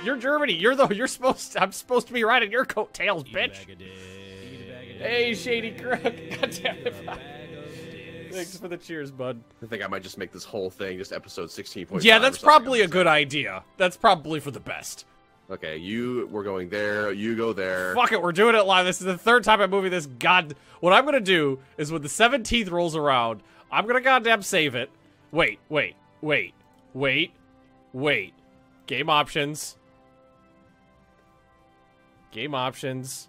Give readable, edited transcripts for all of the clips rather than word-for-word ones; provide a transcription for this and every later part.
You're Germany. You're supposed. I'm supposed to be riding your coattails, bitch. Hey, Shady Crook. God damn it. Thanks for the cheers, bud. I think I might just make this whole thing just episode 16.5. Yeah, that's probably a good idea. That's probably for the best. Okay, we're going there. You go there. Fuck it, we're doing it live. This is the third time I'm moving this. What I'm gonna do is when the 17th rolls around, I'm gonna goddamn save it. Wait. Game options. Game options.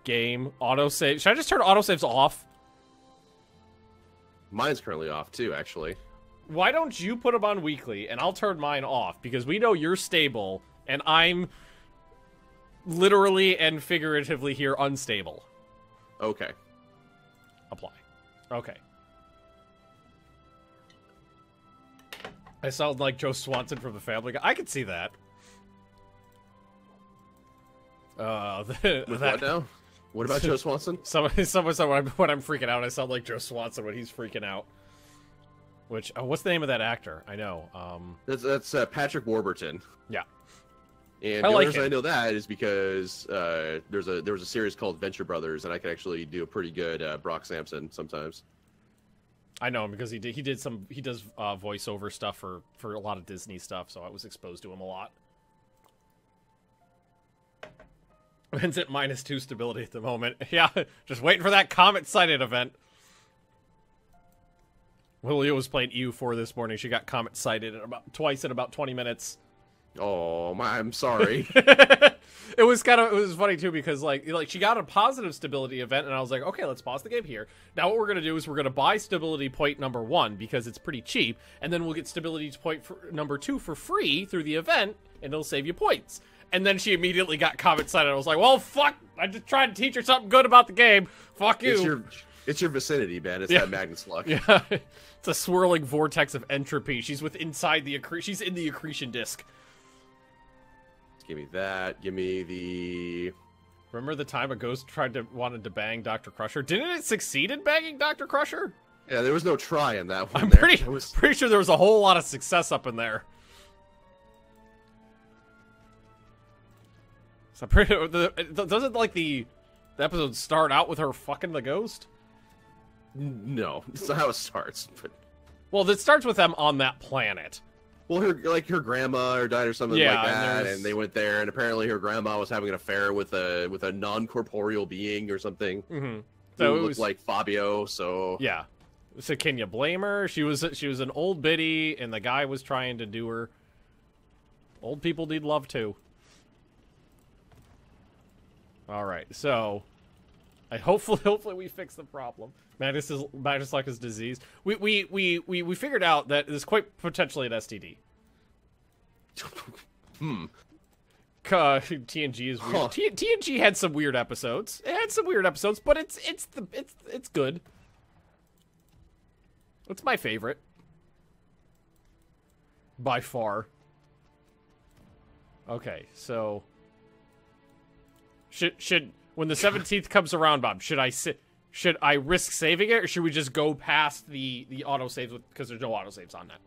Game. Autosave. Should I just turn autosaves off? Mine's currently off too, actually. Why don't you put them on weekly and I'll turn mine off because we know you're stable and I'm literally and figuratively here unstable. Okay. Apply. Okay. I sound like Joe Swanson from the Family Guy. I could see that. What now? What about Joe Swanson? Someone said when I'm freaking out, I sound like Joe Swanson when he's freaking out. Which, what's the name of that actor? I know. That's Patrick Warburton. Yeah. And the only reason I know that is because there was a series called Venture Brothers, and I could actually do a pretty good Brock Sampson sometimes. I know him because he does voiceover stuff for a lot of Disney stuff, so I was exposed to him a lot. Ends at -2 stability at the moment. Yeah, just waiting for that Comet Sighted event. Lilia was playing EU4 this morning. She got Comet Sighted twice in about 20 minutes. Oh, I'm sorry. It was funny too because like she got a positive stability event and I was like, okay, let's pause the game here. Now what we're gonna do is we're gonna buy stability point number 1 because it's pretty cheap, and then we'll get stability point number 2 for free through the event, and it'll save you points. And then she immediately got Comet Sighted. I was like, well, fuck! I just tried to teach her something good about the game. Fuck you. It's your vicinity, man. It's that Magnus luck. Yeah, it's a swirling vortex of entropy. She's she's in the accretion disk. Give me that. Give me the... Remember the time a ghost wanted to bang Dr. Crusher? Didn't it succeed in banging Dr. Crusher? Yeah, there was no try in that one. I'm pretty sure there was a whole lot of success up in there. So doesn't like the episode start out with her fucking the ghost? No, that's not how it starts. But... Well, it starts with them on that planet. Well, her grandma died or something like that, and they went there, and apparently her grandma was having an affair with a non-corporeal being or something. Mm-hmm. So it looked like Fabio. So yeah. So can you blame her? She was an old biddy, and the guy was trying to do her. Old people need love too. All right, so hopefully we fix the problem. Magnus luck is diseased. We figured out that it's quite potentially an STD. TNG is weird. Huh. TNG had some weird episodes. It had some weird episodes, but it's good. It's my favorite by far. Okay, so should when the 17th comes around, Bob, should I risk saving it, or should we just go past the autosaves because there's no autosaves on that?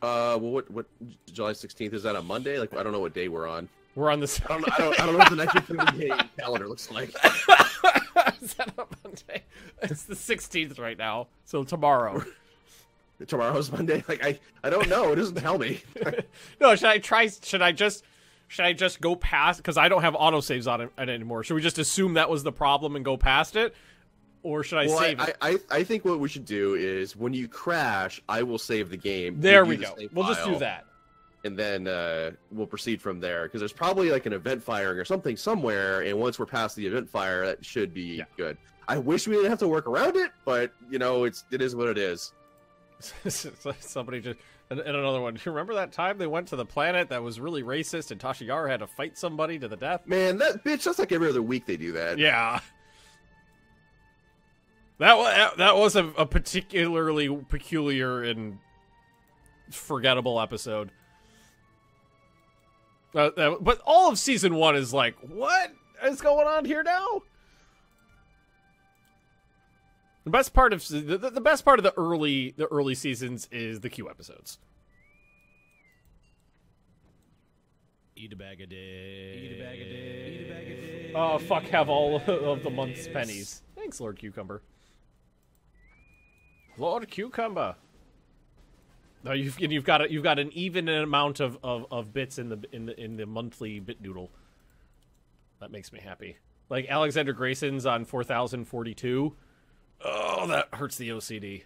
Well, what July 16th, is that a Monday? Like, I don't know what day we're on. We're on the... I don't know what the 1930 calendar looks like. Is that a Monday? It's the 16th right now, so tomorrow. Tomorrow's Monday? Like, I don't know. It doesn't tell me. No, should I just go past, because I don't have autosaves on it anymore. Should we just assume that was the problem and go past it? Or should I save it? I think what we should do is, when you crash, I will save the game. There we go. We'll just do that. And then we'll proceed from there. Because there's probably like an event firing or something somewhere, and once we're past the event fire, that should be good. I wish we didn't have to work around it, but, you know, it is what it is. Somebody just... And another one. You remember that time they went to the planet that was really racist and Tashigara had to fight somebody to the death? Man, that bitch, that's like every other week they do that. Yeah. That was a particularly peculiar and forgettable episode. But all of season 1 is like, what is going on here now? The best part of the early seasons is the Q episodes. Eat a bag of dicks. Eat a bag of dicks. Eat a bag of dicks. Oh, fuck, have all of the month's pennies. Thanks, Lord Cucumber. Lord Cucumber. No, you've got an even amount of bits in the monthly bit doodle. That makes me happy. Like Alexander Grayson's on 4042. Oh, that hurts the OCD.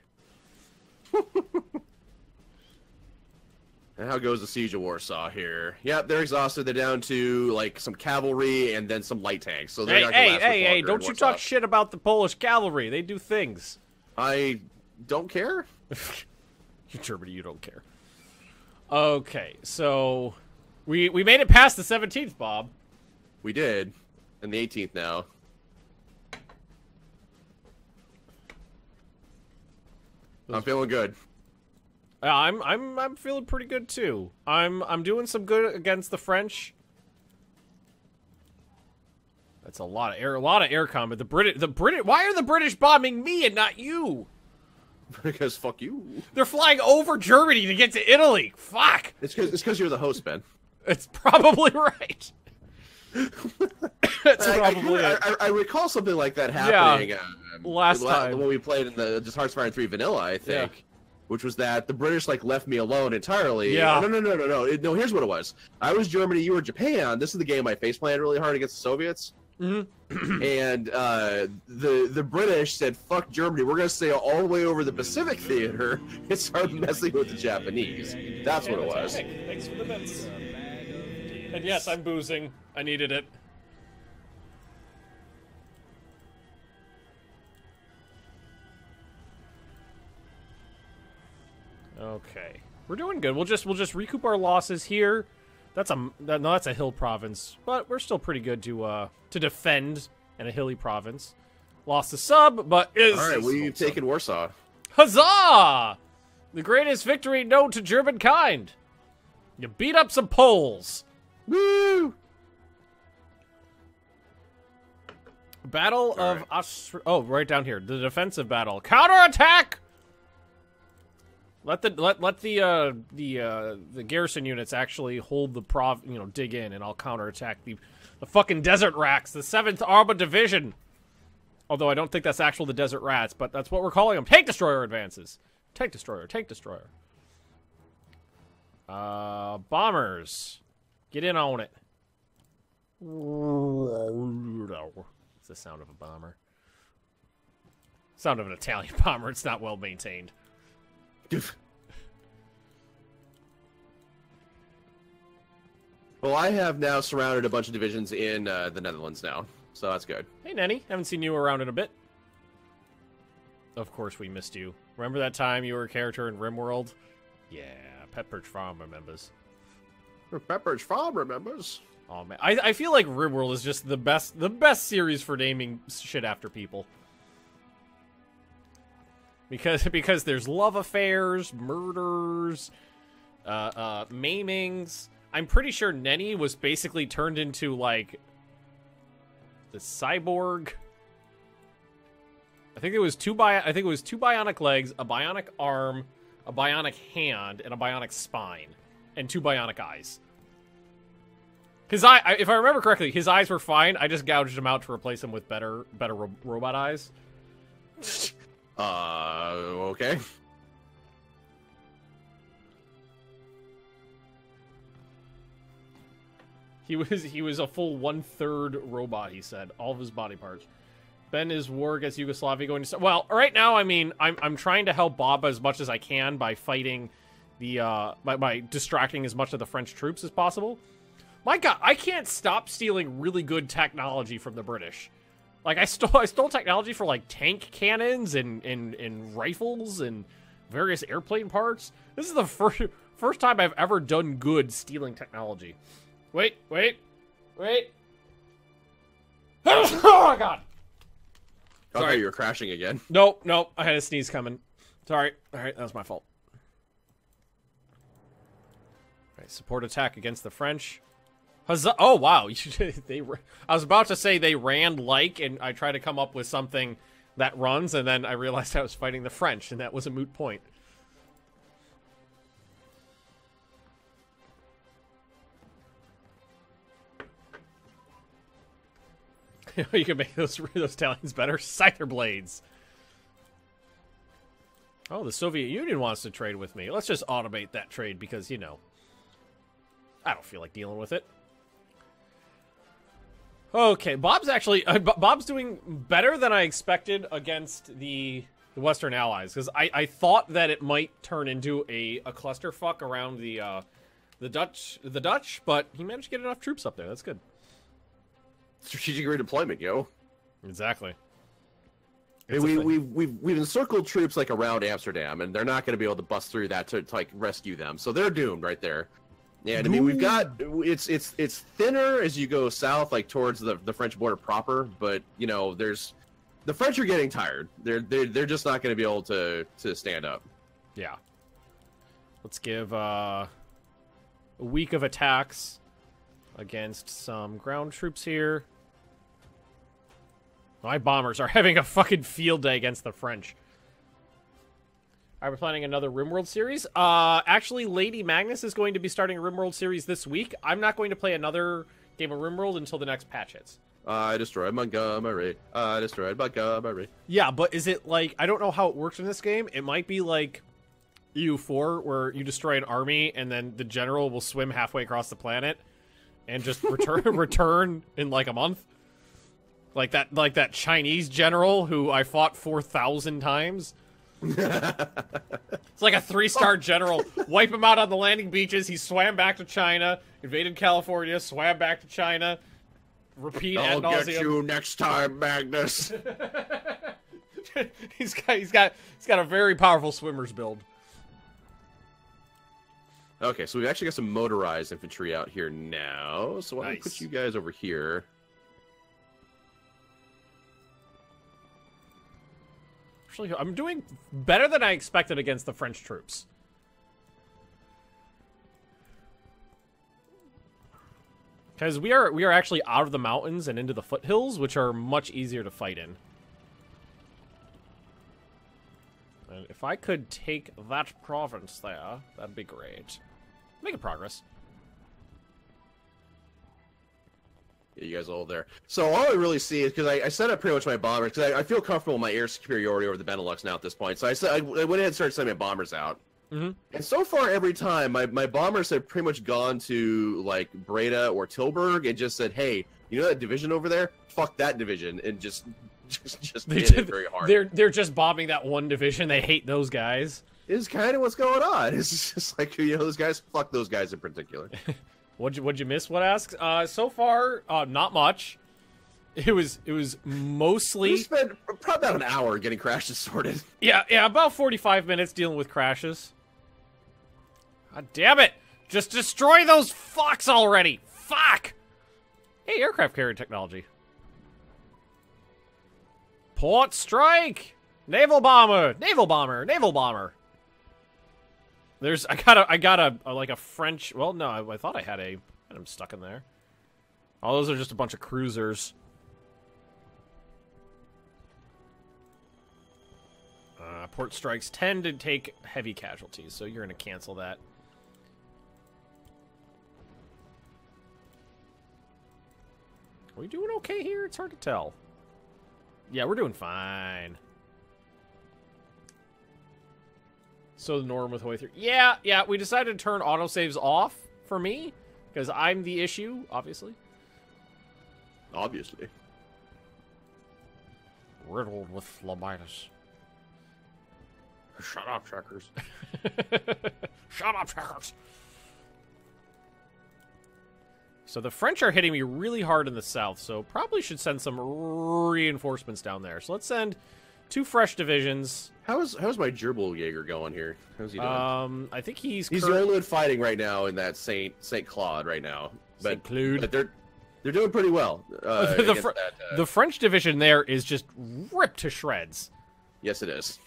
And how goes the siege of Warsaw here? Yep, they're exhausted. They're down to like some cavalry and then some light tanks. So they're not gonna last much longer in don't you Warsaw. talk shit about the Polish cavalry. They do things. I don't care. You Germany, you don't care. Okay, so we made it past the 17th, Bob. We did. And the 18th now. I'm feeling good. I'm feeling pretty good too. I'm doing some good against the French. That's a lot of air combat. The British. Why are the British bombing me and not you? Because fuck you. They're flying over Germany to get to Italy. Fuck. It's because you're the host, Ben. It's probably right. That's probably it. I recall something like that happening. Yeah, last time when we played in the just Hearts of Iron 3 Vanilla, I think. Yeah. Which was that the British like left me alone entirely. Yeah. No. Here's what it was. I was Germany, you were Japan. This is the game I face planted really hard against the Soviets. Mm-hmm. And the British said, "Fuck Germany. We're gonna sail all the way over the Pacific Theater and start messing with the Japanese." That's what it was. Thanks for the bits. And yes, I'm boozing. I needed it. Okay, we're doing good. We'll just recoup our losses here. That's a hill province, but we're still pretty good to defend in a hilly province. Lost a sub, but is all right. We've taken Warsaw. Huzzah! The greatest victory known to German kind. You beat up some Poles. Woo! Battle of Oh, right down here. The defensive battle. Counterattack! Let the garrison units actually hold the dig in, and I'll counterattack the fucking Desert Rats, the 7th Armored Division. Although I don't think that's actual the Desert Rats, but that's what we're calling them. Tank Destroyer advances. Tank Destroyer, Tank Destroyer. Bombers. Get in on it. It's the sound of a bomber. Sound of an Italian bomber. It's not well maintained. Well, I have now surrounded a bunch of divisions in the Netherlands now, so that's good. Hey, Nenny. Haven't seen you around in a bit. Of course we missed you. Remember that time you were a character in RimWorld? Yeah, Pepperidge Farm remembers. Pepperidge Farm remembers. Oh, man. I feel like RimWorld is just the best series for naming shit after people. Because there's love affairs, murders, maimings. I'm pretty sure Nenny was basically turned into, like, the cyborg. I think it was two bionic legs, a bionic arm, a bionic hand, and a bionic spine, and 2 bionic eyes. His eye, if I remember correctly, his eyes were fine. I just gouged them out to replace them with better robot eyes. Okay. He was a full 1/3 robot, he said. All of his body parts. Ben, is war against Yugoslavia going to start? Well, right now, I mean, I'm trying to help Bob as much as I can by fighting by distracting as much of the French troops as possible. My God, I can't stop stealing really good technology from the British. Like, I stole technology for, like, tank cannons and rifles and various airplane parts. This is the first time I've ever done good stealing technology. Wait. Oh, my God. Sorry, you were crashing again. Nope. I had a sneeze coming. Sorry. All right, that was my fault. All right, support attack against the French. Huzzah! Oh, wow. I was about to say they ran like, and I tried to come up with something that runs, and then I realized I was fighting the French, and that was a moot point. You can make those talons better. Scyther blades. Oh, the Soviet Union wants to trade with me. Let's just automate that trade because, you know, I don't feel like dealing with it. Okay, Bob's actually Bob's doing better than I expected against the Western Allies because I thought that it might turn into a clusterfuck around the Dutch, but he managed to get enough troops up there. That's good. Strategic redeployment, yo. Exactly. I mean, we've encircled troops like around Amsterdam, and they're not going to be able to bust through that to like rescue them. So they're doomed right there. Yeah, I mean, we've got it's thinner as you go south, like towards the French border proper. But you know, the French are getting tired. They're just not going to be able to stand up. Yeah. Let's give a week of attacks against some ground troops here. My bombers are having a fucking field day against the French. Are we planning another RimWorld series? Actually, Lady Magnus is going to be starting a RimWorld series this week. I'm not going to play another game of RimWorld until the next patch hits. I destroyed Montgomery. I destroyed Montgomery. Yeah, but is it like... I don't know how it works in this game. It might be like EU4, where you destroy an army, and then the general will swim halfway across the planet and just return in like a month. Like that Chinese general who I fought 4,000 times. It's like a 3-star general. Wipe him out on the landing beaches. He swam back to China, invaded California, swam back to China. Repeat ad nauseum. I'll get you next time, Magnus. he's got a very powerful swimmer's build. Okay, so we've actually got some motorized infantry out here now. So why don't we put you guys over here? Actually, I'm doing better than I expected against the French troops. Because we are actually out of the mountains and into the foothills, which are much easier to fight in. And if I could take that province there, that'd be great. Making progress. Yeah, you guys are all there. So all I really see is, because I set up pretty much my bombers, because I feel comfortable with my air superiority over the Benelux now at this point. So I went ahead and started sending my bombers out. Mm-hmm. And so far, every time, my bombers have pretty much gone to, like, Breda or Tilburg and just said, hey, you know that division over there? Fuck that division. And just hit it very hard. They're just bombing that one division. They hate those guys. Is kind of what's going on. It's just like, you know, those guys, fuck those guys in particular. What'd you miss? What asks? So far, not much. It was mostly. We spent probably about an hour getting crashes sorted. Yeah, about 45 minutes dealing with crashes. God damn it! Just destroy those fucks already! Fuck! Hey, aircraft carrier technology. Port strike! Naval bomber! Naval bomber! Naval bomber! I got a like a French. Well, no, I thought I had I'm stuck in there. Oh, those are just a bunch of cruisers. Port strikes tend to take heavy casualties, so you're going to cancel that. Are we doing okay here? It's hard to tell. Yeah, we're doing fine. So the Norm with way through. Yeah, we decided to turn autosaves off for me, because I'm the issue, obviously. Obviously. Riddled with phlebitis. Shut up, checkers. Shut up, checkers. So the French are hitting me really hard in the south, so probably should send some reinforcements down there. So let's send 2 fresh divisions. How's my Gerbil Jaeger going here? How's he doing? I think he's the only one fighting right now in that Saint Claude right now. But they're doing pretty well. The French division there is just ripped to shreds. Yes, it is.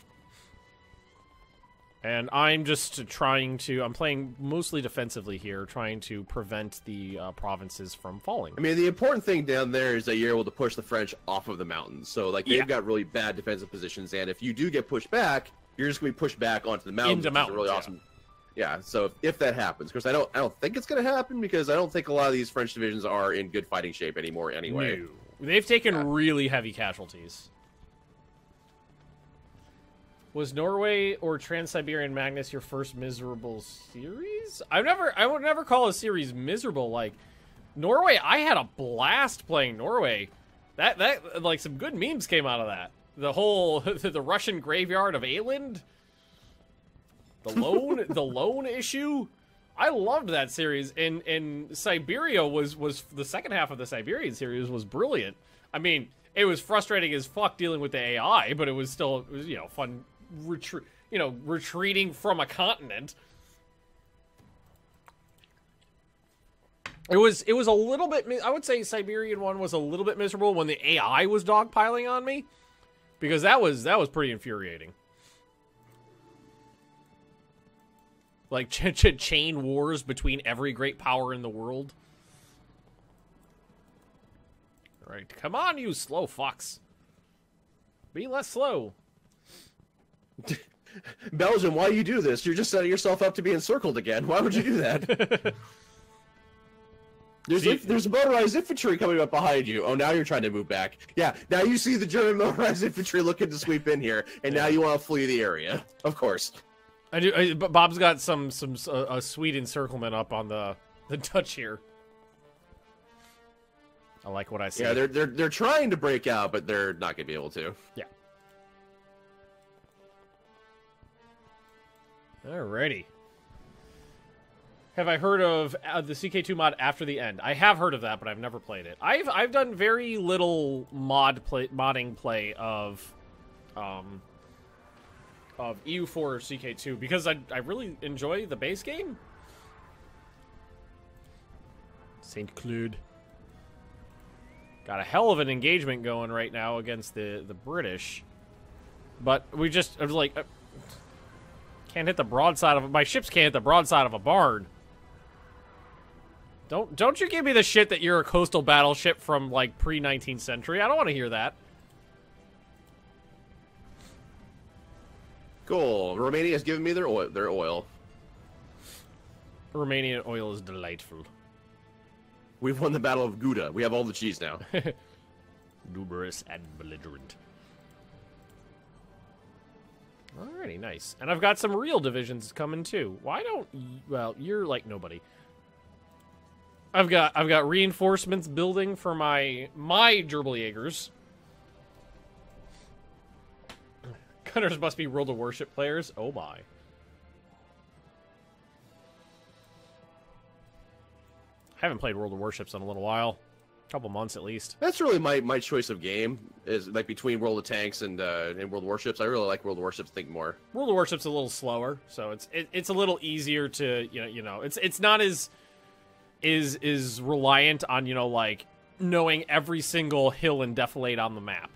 And I'm just I'm playing mostly defensively here, trying to prevent the provinces from falling. I mean, the important thing down there is that you're able to push the French off of the mountains. So, like, they've got really bad defensive positions, and if you do get pushed back, you're just going to be pushed back onto the mountains. Into mountains, really awesome. Yeah, so if that happens, because I don't think it's going to happen, because I don't think a lot of these French divisions are in good fighting shape anymore anyway. They've taken really heavy casualties. Was Norway or Trans-Siberian Magnus your first miserable series? I would never call a series miserable. Like, Norway, I had a blast playing Norway. That like, some good memes came out of that. The whole, the Russian graveyard of Aland. The loan issue. I loved that series. And Siberia was the second half of the Siberian series was brilliant. I mean, it was frustrating as fuck dealing with the AI, but it was still, you know, fun. Retreating from a continent. It was a little bit. I would say Siberian one was a little bit miserable when the AI was dogpiling on me, because that was pretty infuriating. Like chain wars between every great power in the world. All right, come on, you slow fucks. Be less slow. Belgium, why you do this? You're just setting yourself up to be encircled again. Why would you do that? There's motorized infantry coming up behind you. Oh, now you're trying to move back. Yeah, now you see the German motorized infantry looking to sweep in here, and now you want to flee the area. Of course. I do. But Bob's got some sweet encirclement up on the Dutch here. I like what I see. Yeah, they're trying to break out, but they're not gonna be able to. Yeah. Alrighty. Have I heard of the CK2 mod After the End? I have heard of that, but I've never played it. I've done very little modding play of EU4 or CK2 because I really enjoy the base game. St. Cloud. Got a hell of an engagement going right now against the British. But I was like... can't hit the broadside of my ships. Can't hit the broadside of a barn. Don't you give me the shit that you're a coastal battleship from like pre-19th century. I don't want to hear that. Cool. Romania has given me their oil. Romanian oil is delightful. We've won the Battle of Gouda. We have all the cheese now. Numerous and belligerent. Alrighty, nice. And I've got some real divisions coming too. Why don't well, you're like nobody. I've got reinforcements building for my Gerbeljägers. Gunners must be World of Warship players. Oh my. I haven't played World of Warships in a little while. A couple months at least. That's really my choice of game, is like between World of Tanks and World of Warships. I really like World of Warships, think more. World of Warships a little slower, so it's a little easier to it's not as reliant on like knowing every single hill and defilade on the map.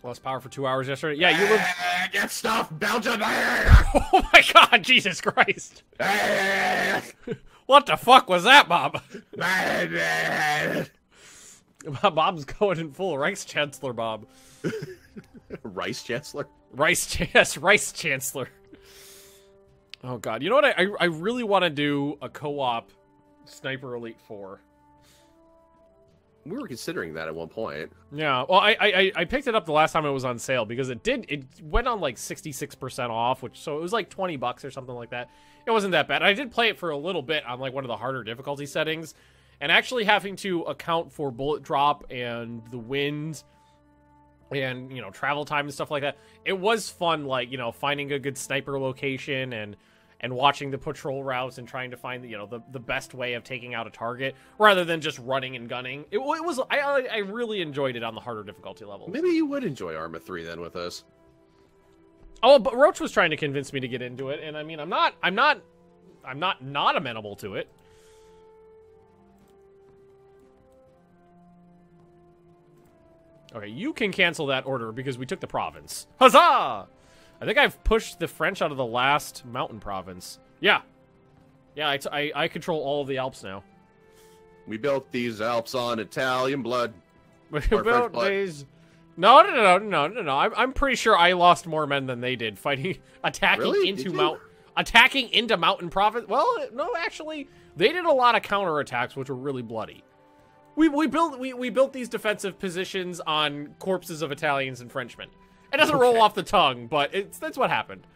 Lost power for 2 hours yesterday. Yeah, you live. Get stuff, Belgium! Oh my God, Jesus Christ! What the fuck was that, Bob? Bob's going in full Rice Chancellor, Bob. Rice Chancellor? Rice Chancellor. Oh God, you know what? I really want to do a co-op Sniper Elite 4. We were considering that at one point. Yeah, well, I picked it up the last time it was on sale because it went on like 66% off, so it was like $20 or something like that. It wasn't that bad. I did play it for a little bit on like one of the harder difficulty settings, and actually having to account for bullet drop and the wind and travel time and stuff like that. It was fun, like finding a good sniper location and watching the patrol routes and trying to find the best way of taking out a target rather than just running and gunning. It was I really enjoyed it on the harder difficulty levels. Maybe you would enjoy Arma 3 then with us. Oh, but Roach was trying to convince me to get into it, and I mean I'm not amenable to it. Okay, you can cancel that order because we took the province. Huzzah! I think I've pushed the French out of the last mountain province. Yeah. Yeah, I control all of the Alps now. We built these Alps on Italian blood. We built these... No. I'm pretty sure I lost more men than they did fighting, attacking into Mount... attacking into mountain province. Well, no, actually, they did a lot of counterattacks, which were really bloody. We built these defensive positions on corpses of Italians and Frenchmen. It doesn't roll off the tongue, but that's what happened.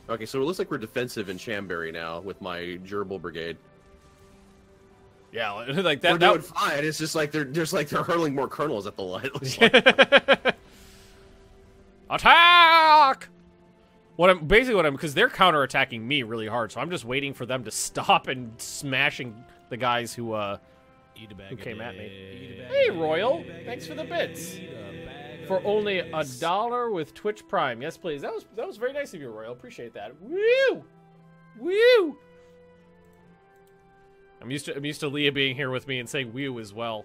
Okay, so it looks like we're defensive in Chambéry now with my gerbil brigade. Yeah, like that. We're doing fine. It's just like they're hurling more kernels at the line. It looks like. Attack! Because they're counterattacking me really hard, so I'm just waiting for them to stop and smashing the guys who came at me. Hey, Royal, thanks for the bits. For only $1 with Twitch Prime. Yes, please. That was very nice of you, Royal. Appreciate that. Woo! Woo! I'm used to Leah being here with me and saying woo as well.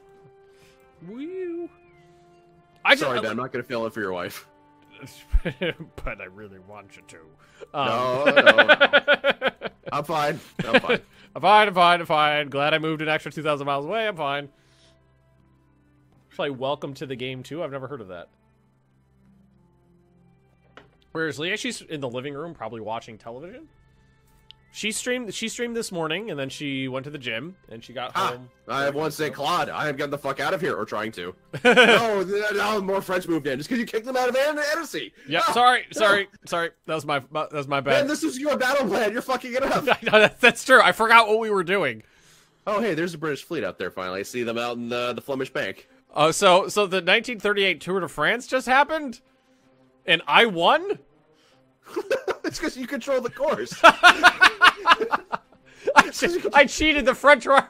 Woo! Sorry, Ben, I'm not gonna fill in for your wife. But I really want you to. No. I'm fine. I'm fine. Glad I moved an extra 2,000 miles away. I'm fine. Probably welcome to the game too. I've never heard of that. Where's Leah? She's in the living room, probably watching television. She streamed this morning, and then she went to the gym, and she got home. I once said, Claude, I am getting the fuck out of here, or trying to. No, more French moved in, just because you kicked them out of Annecy. Yeah, sorry. That was my bad. Man, this is your battle plan. You're fucking it up. No, that's true. I forgot what we were doing. Oh, hey, there's a British fleet out there. Finally, I see them out in the Flemish Bank. Oh, so the 1938 Tour de France just happened, and I won. It's because you control the course. I cheated. The French were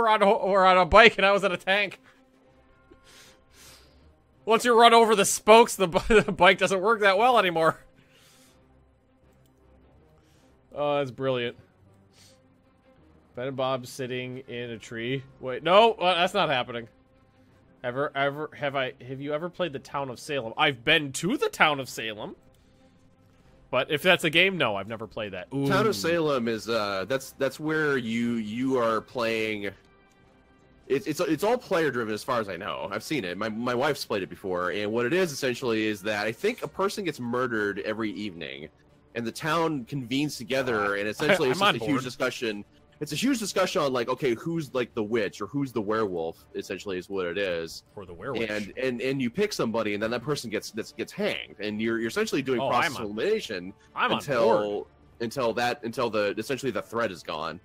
on a bike, and I was on a tank. Once you run over the spokes, the bike doesn't work that well anymore. Oh, that's brilliant. Ben and Bob sitting in a tree. Wait, no, that's not happening. Have you ever played the town of Salem? I've been to the town of Salem. But if that's a game, no, I've never played that. Ooh. Town of Salem is that's where you are playing. It's all player driven as far as I know. I've seen it. My wife's played it before, and what it is essentially is that I think a person gets murdered every evening, and the town convenes together, and essentially it's just a huge discussion. It's a huge discussion on, like, okay, who's like the witch or who's the werewolf, essentially is what it is. Or the werewolf. And you pick somebody, and then that person gets hanged, and you're essentially doing process elimination until essentially the threat is gone.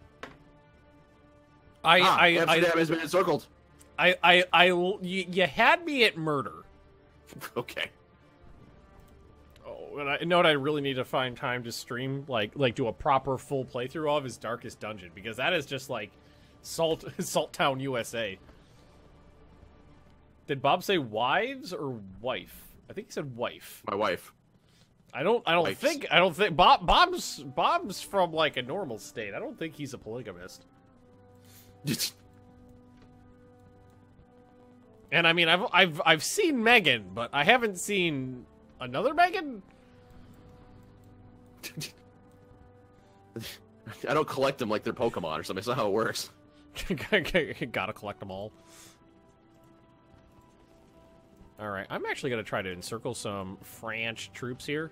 Amsterdam has been encircled. You had me at murder. Okay. And I know what I really need to find time to stream, like do a proper full playthrough of is Darkest Dungeon, because that is just like Salt Town, USA. Did Bob say wives or wife? I think he said wife. My wife. I don't think Bob's from like a normal state. I don't think he's a polygamist. And I mean, I've seen Megan, but I haven't seen another Megan. I don't collect them like they're Pokemon or something. That's not how it works. Gotta collect them all. Alright, I'm actually gonna try to encircle some French troops here.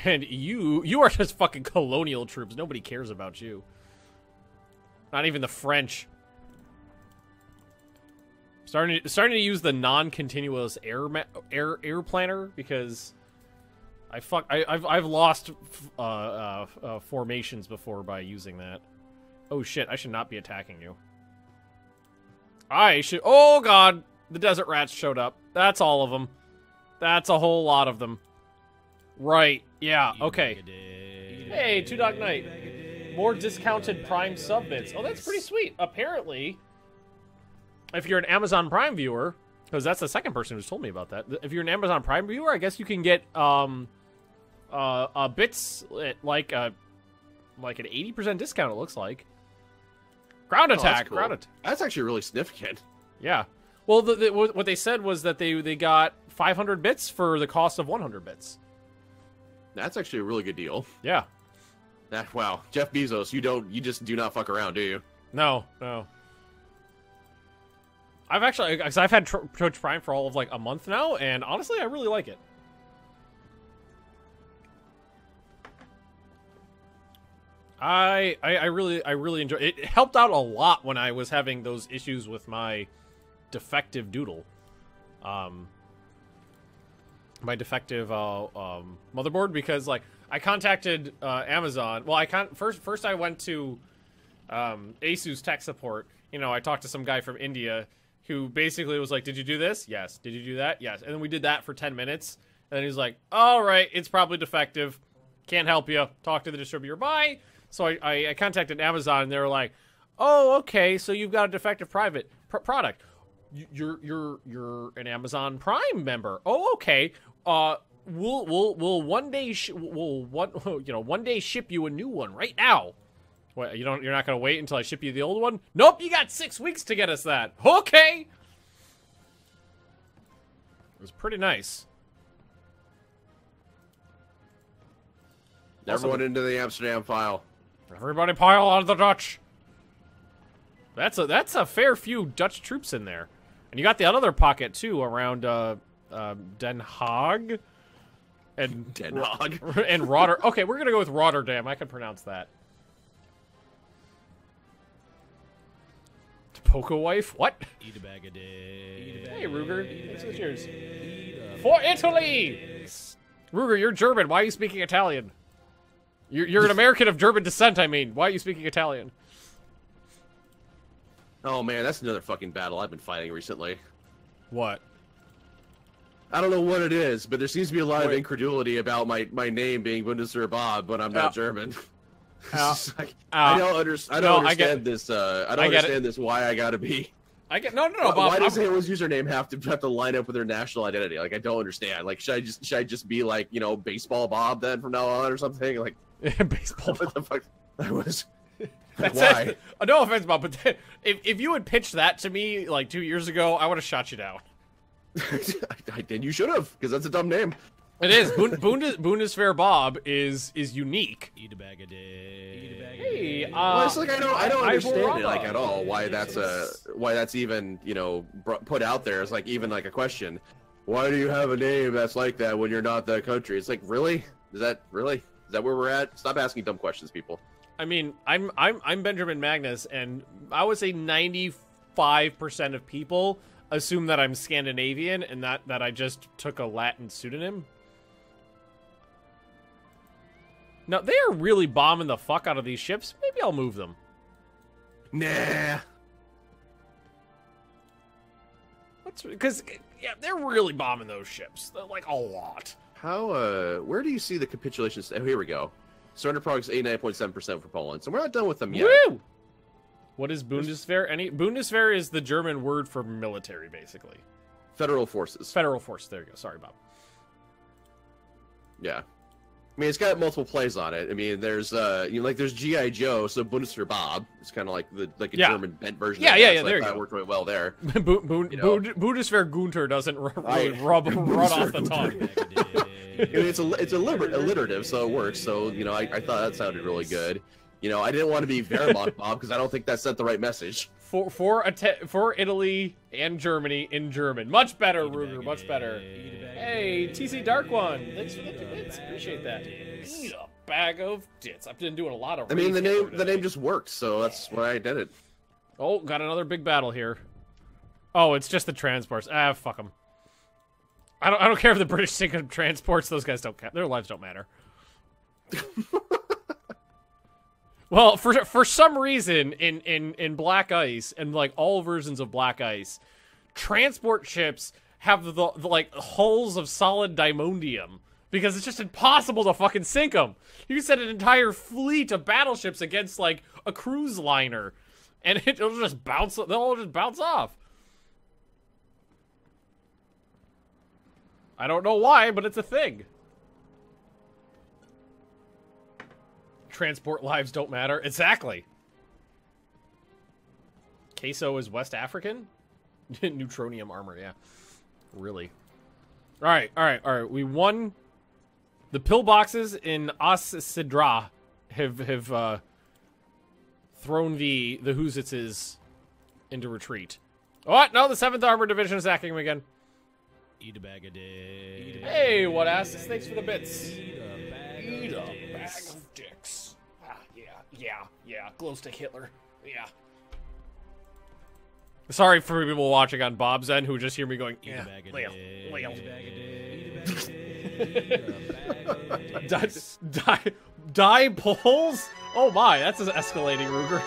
And you are just fucking colonial troops. Nobody cares about you. Not even the French. Starting to use the non-continuous air planner, because I've lost formations before by using that. Oh shit! I should not be attacking you. I should. Oh god! The desert rats showed up. That's all of them. That's a whole lot of them. Right? Yeah. Okay. Hey, Two Dog Knight. More discounted Prime sub bits. Oh, that's pretty sweet. Apparently, if you're an Amazon Prime viewer, because that's the second person who's told me about that. If you're an Amazon Prime viewer, I guess you can get bits at like an 80% discount. It looks like. Ground attack. Cool. That's actually really significant. Yeah. Well, what they said was that they got 500 bits for the cost of 100 bits. That's actually a really good deal. Yeah. Wow, Jeff Bezos, you just do not fuck around, do you? No. I've had Twitch Prime for all of like a month now, and honestly, I really like it. I really enjoy it. It helped out a lot when I was having those issues with my defective doodle. My defective motherboard, because like I contacted Amazon. Well, first I went to Asus tech support. You know, I talked to some guy from India who basically was like, "Did you do this? Yes. Did you do that? Yes." And then we did that for 10 minutes. And then he's like, "All right, it's probably defective. Can't help you. Talk to the distributor. Bye." So I contacted Amazon, and they were like, "Oh, okay. So you've got a defective product. You're an Amazon Prime member. Oh, okay. We'll one day one day ship you a new one right now." What, you're not gonna wait until I ship you the old one? Nope, you got 6 weeks to get us that. Okay. It was pretty nice. Everyone into the Amsterdam file. Everybody pile on the Dutch. That's a fair few Dutch troops in there. And you got the other pocket too around Den Haag and Den Haag and Rotter. Okay, we're gonna go with Rotterdam. I can pronounce that. Poker wife? What? Eat a bag of dicks. Hey, Ruger. Thanks for the cheers. For Italy! Ruger, you're German. Why are you speaking Italian? You're an American of German descent, I mean. Why are you speaking Italian? Oh man, that's another fucking battle I've been fighting recently. What? I don't know what it is, but there seems to be a lot of incredulity about my name being Bundeswehr Bob, but I'm not German. I don't understand this. I don't understand this. Why I gotta be? I get no, Bob. Why does anyone's username have to line up with their national identity? Like, I don't understand. Like, should I just be like, you know, baseball Bob then from now on or something? Like, baseball. What the fuck? That was. That's why? It. No offense, Bob, but if you had pitched that to me like 2 years ago, I would have shot you down. Then you should have, because that's a dumb name. It is. Bundeswehr Bob is unique. Eat a bag of dicks. Hey, well, it's like I don't understand it like at all. Why that's even, you know, put out there as like even like a question. Why do you have a name that's like that when you're not that country? It's like, really? Is that where we're at? Stop asking dumb questions, people. I mean, I'm Benjamin Magnus, and I would say 95% of people assume that I'm Scandinavian and that I just took a Latin pseudonym. No, they are really bombing the fuck out of these ships. Maybe I'll move them. Nah. Because, yeah, they're really bombing those ships. They're, like, a lot. How, where do you see the capitulation? Oh, here we go. Surrender progress 89.7% for Poland. So we're not done with them yet. Woo! What is Bundeswehr? Bundeswehr is the German word for military, basically. Federal forces. Federal force. There you go. Sorry, Bob. Yeah. I mean, it's got multiple plays on it. I mean, there's there's G.I. Joe, so Bundeswehr Bob. It's kind of like a German bent version. Yeah, of that. yeah. So there you that go. Worked really well there. Bundeswehr Gunter doesn't really run off the tongue. It's alliterative, so it works. So you know, I thought that sounded really good. You know, I didn't want to be Wehrmacht Bob because I don't think that sent the right message. For Italy and Germany in German. Much better, Ruger. Much better. Hey, TC Dark One. Thanks for the 2 bits. Appreciate that. Eat a bag of dits. I've been doing a lot of. I mean, the name just worked, so that's why I did it. Oh, got another big battle here. Oh, it's just the transports. Ah, fuck them. I don't care if the British sink of transports. Those guys don't count. Their lives don't matter. Well, for some reason in Black Ice and like all versions of Black Ice, transport ships have the like hulls of solid diamondium because it's just impossible to fucking sink them. You can send an entire fleet of battleships against like a cruise liner, and it'll just bounce. They'll all just bounce off. I don't know why, but it's a thing. Transport lives don't matter. Exactly. Queso is West African? Neutronium armor, yeah. Really. Alright. We won. The pillboxes in As-Sidra have thrown the Husitzes into retreat. What? No, the 7th Armored Division is attacking them again. Eat a bag of dicks. Hey, what asses? Thanks for the bits. Eat a bag of dicks. Ah, yeah. glow stick Hitler. Yeah. Sorry for people watching on Bob's end who just hear me going, yeah, Leo. Die pulls? Oh my, that's an escalating Ruger.